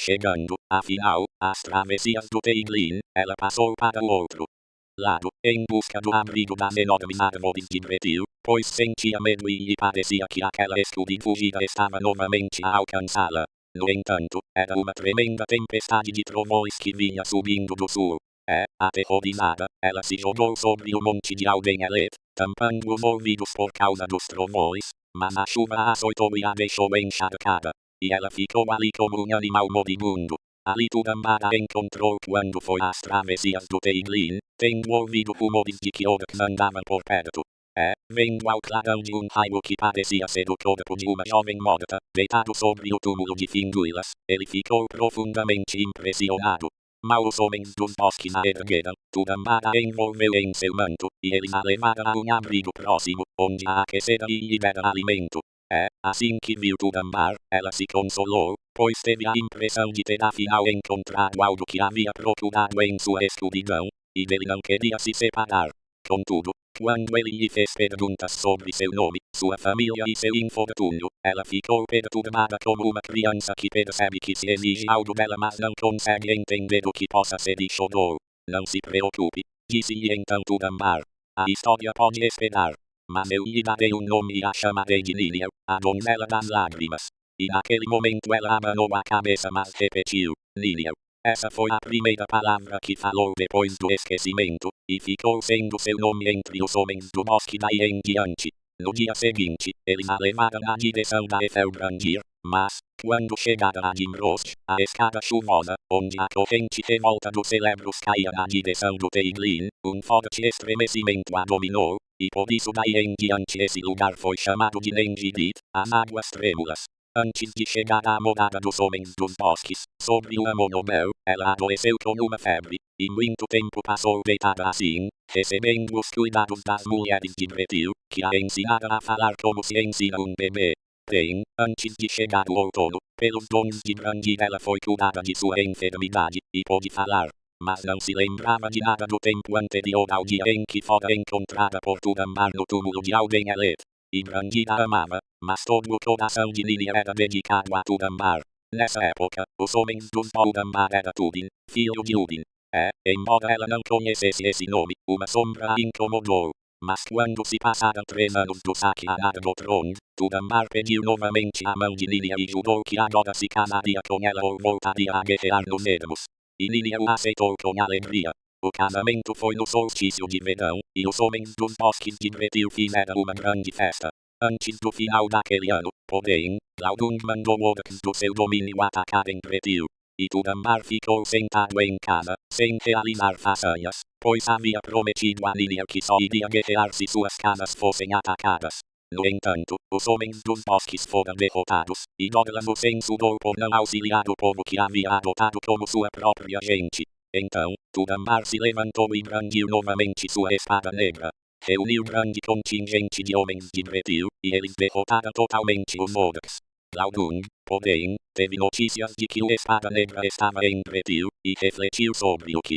chegando, afinal, às travessias do Teiglin, ela passou para o outro lado, em busca do abrigo das enormes árvores de Bretil, pois sentia medo e lhe parecia que aquela escura fugida estava novamente a alcançá-la. No entanto, era uma tremenda tempestade de trovões que vinha subindo do sul. Aterrorizada, ela se jogou sobre o monte de Aldenelet, tampando os ouvidos por causa dos trovões, mas a chuva a açoitou e a deixou encharcada. E ela ficou ali como um animal moribundo. Ali Tudambara encontrou quando foi às travessias do Teiglin, tendo ouvido rumores de que Oryx andava por perto. Vendo ao clarão de um raio que parecia ser o corpo de uma jovem morta, deitado sobre o túmulo de Finduilas, ele ficou profundamente impressionado. Mal os homens dos bosques a ergueram, Tudambara envolveu em seu manto, e eles a levaram a um abrigo próximo, onde a aqueceram e lhe deram alimento. Assim que viu Tudambar, ela se consolou, pois teve a impressão de ter afinal encontrado algo que havia procurado em sua escuridão, e dele não queria se separar. Contudo, quando ele lhe fez perguntas sobre seu nome, sua família e seu infortúnio, ela ficou perturbada como uma criança que percebe que se exige algo dela mas não consegue entender o que possa ser e chorou. Não se preocupe, disse-lhe então Tudambar. A história pode esperar. Mas eu lhe darei um nome e a chamarei de Lilia, a donzela das lágrimas. E naquele momento ela abanou a cabeça mas repetiu, Lilia. Essa foi a primeira palavra que falou depois do esquecimento, e ficou sendo seu nome entre os homens do bosque daí em diante. No dia seguinte, eles a levaram na direção da Ethelbrandir, mas, quando chegaram a Dimrost, a escada chuvosa, onde a corrente revolta dos cérebros caía na direção do Teiglin, um forte estremecimento a dominou, e por isso daí em diante esse lugar foi chamado de Nengidit, as águas trêmulas. Antes de chegar à morada dos homens dos bosques, sobre uma monobel, ela adoeceu com uma febre, e muito tempo passou deitada assim, recebendo os cuidados das mulheres de Bretil, que a ensinaram a falar como se ensina um bebê. Antes de chegar o outono, pelos dons de Brandir ela foi curada de sua enfermidade, e pôde falar. Mas não se lembrava de nada do tempo anterior ao dia em que fora encontrada por Tudambar no túmulo de Aldenelet. E Brandir a amava, mas todo o coração de Lilia era dedicado a Tudambar. Nessa época, os homens dos Tudambar era Tudin, filho de Udin. Embora ela não conhecesse esse nome, uma sombra a incomodou. Mas quando se passaram 3 anos do saquear do trono, Tudambar pediu novamente a mão de Lilia e jurou que agora se casaria com ela ou voltaria a guerrear nos ermos. E Lilia o aceitou com alegria. O casamento foi no solstício de verão, e os homens dos bosques de Bretil fizeram uma grande festa. Antes do final daquele ano, porém, Glaudung mandou Oryx do seu domínio atacar em Bretil. E Tudambar ficou sentado em casa, sem realizar façanhas, pois havia prometido a Lilia que só iria guerrear se suas casas fossem atacadas. No entanto, os homens dos bosques foram derrotados, e Dorlan o censurou por não auxiliar o povo que havia adotado como sua própria gente. Então, Tudambar se levantou e brandiu novamente sua espada negra. Reuniu grande contingente de homens de Bretil, e eles derrotaram totalmente os Oryx. Glaudung, porém, teve notícias de que o Espada Negra estava em Bretil, e refletiu sobre o que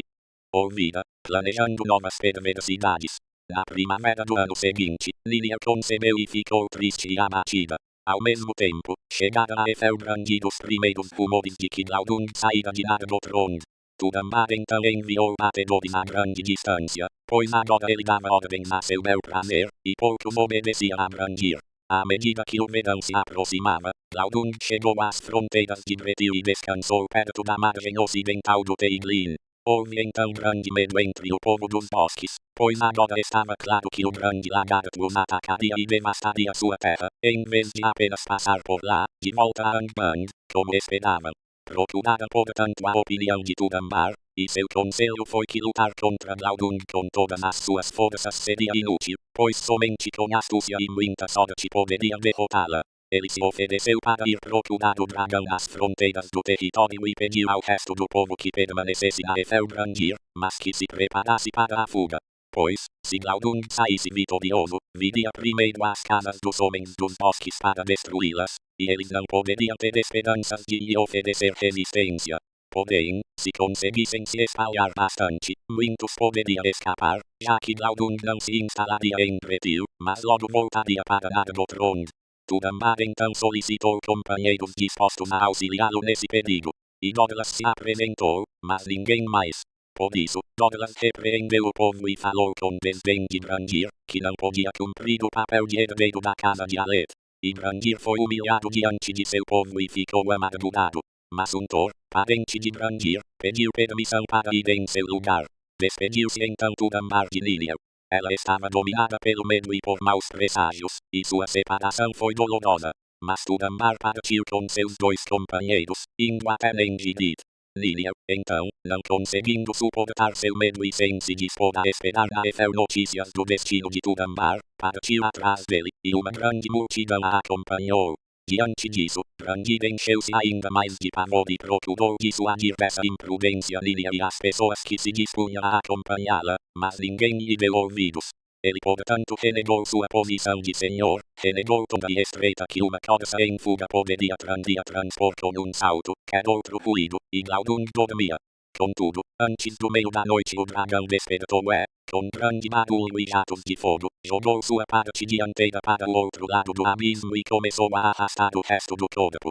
ouvira, planejando novas perversidades. Na primavera do ano seguinte, Lilia concebeu e ficou triste e abatida. Ao mesmo tempo, chegaram a Ethelbrandir os primeiros rumores de que Glaudung saíra de Nargothrond. Tudambar então enviou batedores a grande distância, pois agora ele dava ordens a seu bel prazer, e poucos obedeciam a Brandir. À medida que o verão se aproximava, Glaudung chegou às fronteiras de Bretil e descansou perto da margem ocidental do Teiglin. Houve então grande medo entre o povo dos bosques, pois agora estava claro que o grande lagarto os atacaria e devastaria sua terra, em vez de apenas passar por lá, de volta a Angband, como esperavam. Procuraram portanto a opinião de Tudambar, e seu conselho foi que lutar contra Glaudung com todas as suas forças seria inútil, pois somente com astúcia e muita sorte poderia derrotá-la. Ele se ofereceu para ir procurar o dragão às fronteiras do território e pediu ao resto do povo que permanecesse a Ethelbrandir, mas que se preparasse para a fuga. Pois, se Glaudung saísse vitorioso, viria primeiro às casas dos homens dos bosques para destruí-las, e eles não poderiam ter esperanças de lhe oferecer resistência. Porém, se conseguissem se espalhar bastante, muitos poderiam escapar, já que Glaudung não se instalaria em Bretil, mas logo voltaria para Nargothrond. Tudambar então solicitou companheiros dispostos a auxiliá-lo nesse perigo. e Douglas se apresentou, mas ninguém mais. Por isso, Douglas repreendeu o povo e falou com desdém de Brandir, que não podia cumprir o papel de herdeiro da casa de Alet. E Brandir foi humilhado diante de seu povo e ficou amargurado. Mas Untor, parente de Brandir, pediu permissão para ir em seu lugar. Despediu-se então Tudambar de Liliel. Ela estava dominada pelo medo e por maus presságios, e sua separação foi dolorosa. Mas Tudambar partiu com seus 2 companheiros, indo até Nengidit. Liliel, então, não conseguindo suportar seu medo e sem se dispor a esperar a Efer notícias do destino de Tudambar, partiu atrás dele, e uma grande multidão a acompanhou. Diante disso, Brandir encheu-se ainda mais de pavor e procurou dissuadir dessa imprudência Liliel e as pessoas que se dispunham a acompanhá-la, mas ninguém lhe deu ouvidos. Ele portanto renegou sua posição de senhor, renegou toda a estreita que uma corça em fuga poderia transpor com um salto, quer outro ruído, e Glaudung dormia. Contudo, antes do meio da noite o dragão despertou com grande barulho e jatos de fogo, jogou sua parte dianteira para o outro lado do abismo e começou a arrastar o resto do corpo.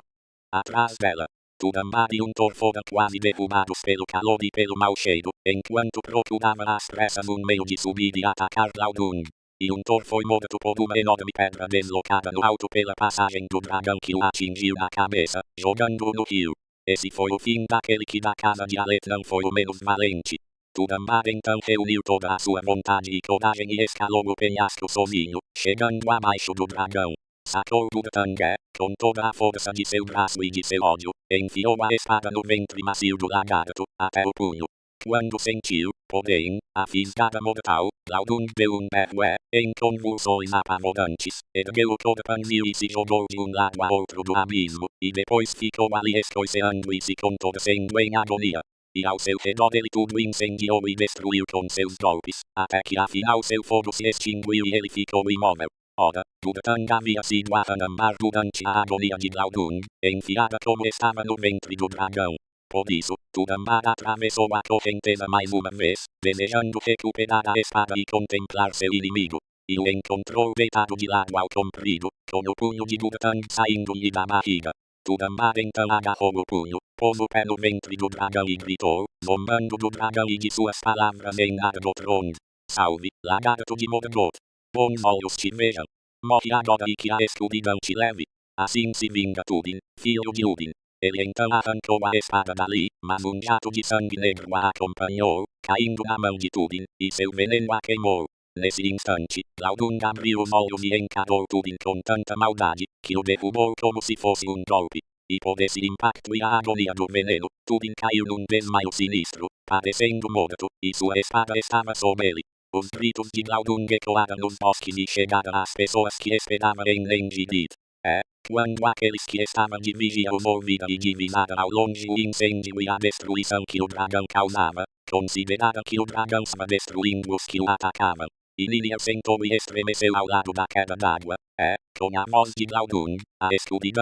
Atrás dela, Tudambar e Untor foram quase derrubados pelo calor e pelo mau cheiro, enquanto procurava às pressas um meio de subir e atacar Glaudung. E Untor foi morto por uma enorme pedra deslocada no alto pela passagem do dragão que o atingiu na cabeça, jogando-o no rio. Esse foi o fim daquele que da casa de Alet não foi o menos valente. Tudambar então reuniu toda a sua vontade e coragem e escalou o penhasco sozinho, chegando abaixo do dragão. Sacou do tanga, com toda a força de seu braço e de seu ódio, enfiou a espada no ventre macio do lagarto, até o punho. Quando sentiu, porém, a fisgada mortal, Glaudung deu um berro em convulsões apavorantes, ergueu o corpanzil e se jogou de um lado a outro do abismo, e depois ficou ali escoiceando e se contorcendo em agonia. E ao seu redor ele tudo incendiou e destruiu com seus golpes, até que afinal seu fogo se extinguiu e ele ficou imóvel. Ora, Durtang havia sido a Tudambar durante a agonia de Glaudung, enfiada como estava no ventre do dragão. Por isso, Tudambar atravessou a correnteza mais uma vez, desejando recuperar a espada e contemplar seu inimigo. E o encontrou deitado de lado ao comprido, com o punho de Durtang saindo-lhe da barriga. Tudambar então agarrou o punho, pôs o pé no ventre do dragão e gritou, zombando do dragão e de suas palavras em Argotrond: Salve, lagarto de Morgoth! Bons olhos te vejam. Morre agora e que a escuridão te leve. Assim se vinga Túrin, filho de Udin. Ele então arrancou a espada dali, mas um jato de sangue negro a acompanhou, caindo na mão de Túrin, e seu veneno a queimou. Nesse instante, Glaudung abriu os olhos e encarou Túrin com tanta maldade, que o derrubou como se fosse um golpe. E por esse impacto e a agonia do veneno, Túrin caiu num desmaio sinistro, parecendo morto, e sua espada estava sob ele. Os gritos de Glaudung ecoaram nos bosques e chegaram às pessoas que esperavam em Nengidit. Quando aqueles que estavam de vigia os ouviram e divisaram ao longe o incêndio e a destruição que o dragão causava, consideraram que o dragão estava destruindo os que o atacavam. E Liliel sentou e estremeceu ao lado da queda d'água, com a voz de Glaudung, a escuridão